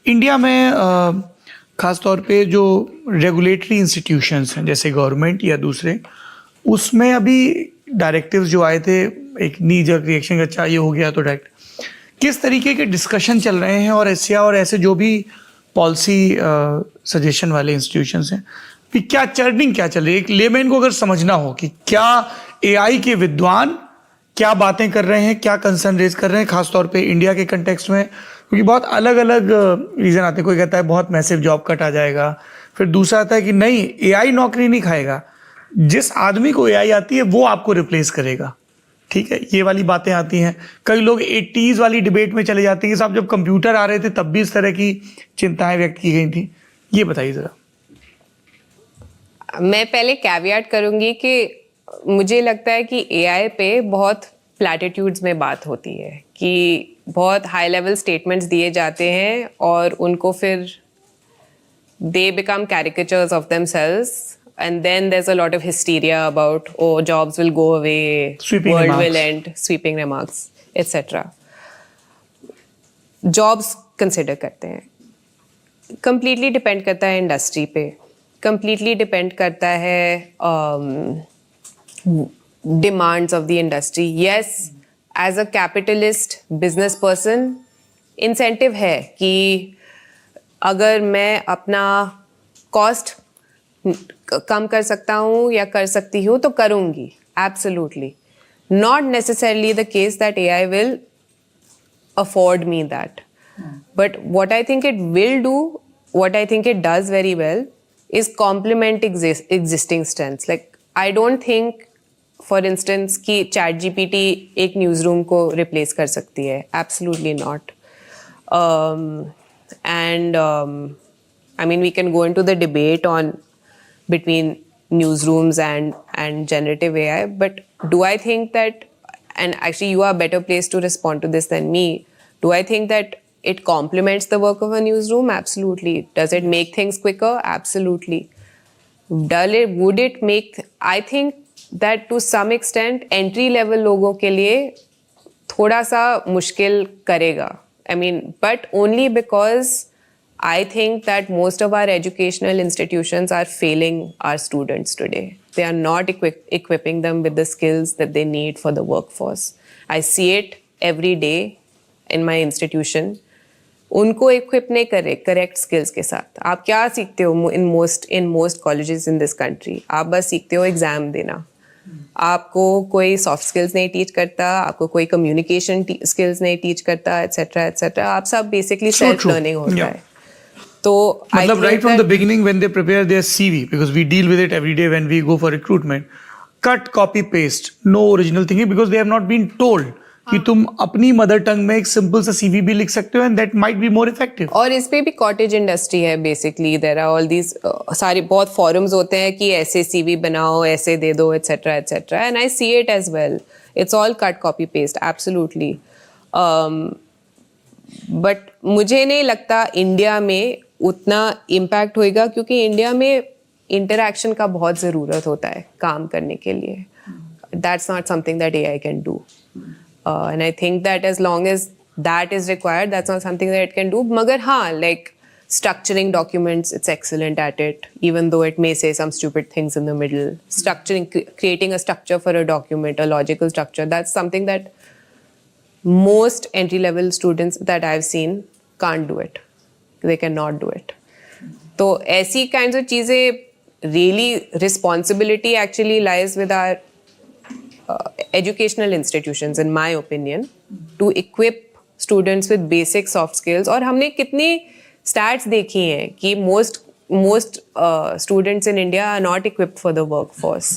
India में ख़ास तौर पे जो रेगुलेटरी इंस्टीट्यूशंस हैं जैसे गवर्नमेंट या दूसरे, उसमें अभी डायरेक्टिव्स जो आए थे, एक नी जर्क रिएक्शन, अच्छा ये हो गया तो डायरेक्ट, किस तरीके के डिस्कशन चल रहे हैं और ऐसे जो भी पॉलिसी सजेशन वाले इंस्टीट्यूशंस हैं, कि क्या चर्निंग क्या चल रही है? एक लेमैन को अगर समझना हो कि क्या एआई के विद्वान क्या बातें कर रहे हैं, क्या कंसर्न रेज कर रहे हैं, खासतौर पे इंडिया के कंटेक्स्ट में, क्योंकि बहुत अलग अलग रीज़न आते हैं। कोई कहता है बहुत मैसिव जॉब कट आ जाएगा, फिर दूसरा आता है कि नहीं, एआई नौकरी नहीं खाएगा, जिस आदमी को एआई आती है वो आपको रिप्लेस करेगा। ठीक है, ये वाली बातें आती हैं। कई लोग 80s वाली डिबेट में चले जाते हैं कि साहब जब कंप्यूटर आ रहे थे तब भी इस तरह की चिंताएं व्यक्त की गई थी। ये बताइए ज़रा। मैं पहले कैविएट करूंगी कि मुझे लगता है कि एआई पे बहुत प्लैटिट्यूड्स में बात होती है, कि बहुत हाई लेवल स्टेटमेंट्स दिए जाते हैं और उनको फिर they become caricatures of themselves and then there's a lot of hysteria about, oh, jobs will go away, sweeping world remarks. will end, sweeping remarks, etc. Jobs consider करते हैं, completely depend करता है industry पे, completely depend करता है demands of the industry. Yes, as a capitalist business person, incentive है कि अगर मैं अपना cost कम कर सकता हूँ या कर सकती हूँ तो करूँगी, absolutely. Not necessarily the case that AI will afford me that. But what I think it will do, what I think it does very well, is complement existing strengths. Like, I don't think, for instance, कि ChatGPT एक newsroom को replace कर सकती है. Absolutely not. I mean, we can go into the debate on between newsrooms and generative AI, but do I think that, and actually you are better placed to respond to this than me, do I think that it complements the work of a newsroom? Absolutely. Does it make things quicker? Absolutely. Would it make, I think that to some extent entry level लोगों के लिए थोड़ा सा मुश्किल करेगा. I mean, but only because I think that most of our educational institutions are failing our students today. They are not equipping them with the skills that they need for the workforce. I see it every day in my institution. उनको equip नहीं करे correct skills के साथ. आप क्या सीखते हो in most colleges in this country? आप बस सीखते हो exam देना. आपको कोई soft skills नहीं teach करता, आपको कोई communication skills नहीं teach करता, etc. etc. आप सब basically self learning होता है. तो मतलब right from the beginning when they prepare their CV, because we deal with it every day when we go for recruitment, cut, copy, paste, no original thinking, because they have not been told कि तुम अपनी mother tongue में एक simple सा CV भी लिख सकते हो and that might be more effective. और इस पे भी कॉटेज इंडस्ट्री है basically. There are all these सारे बहुत फॉरम्स होते हैं कि ऐसे CV बनाओ, ऐसे दे दो, etcetera etcetera, and I see it as well. It's all cut, copy, paste, absolutely. But मुझे नहीं लगता इंडिया में उतना इम्पैक्ट होएगा, क्योंकि इंडिया में इंटरैक्शन का बहुत ज़रूरत होता है काम करने के लिए. That's not something that AI can do. And I think that as long as that is required, that's not something that it can do. Magar haan, like structuring documents, it's excellent at it, even though it may say some stupid things in the middle. Creating a structure for a document, a logical structure, that's something that most entry-level students that I've seen can't do it. They cannot do it. So, ऐसी kinds of चीज़ें, really responsibility actually lies with our educational institutions, in my opinion, to equip students with basic soft skills. और हमने कितनी stats देखी हैं कि most students in India are not equipped for the workforce.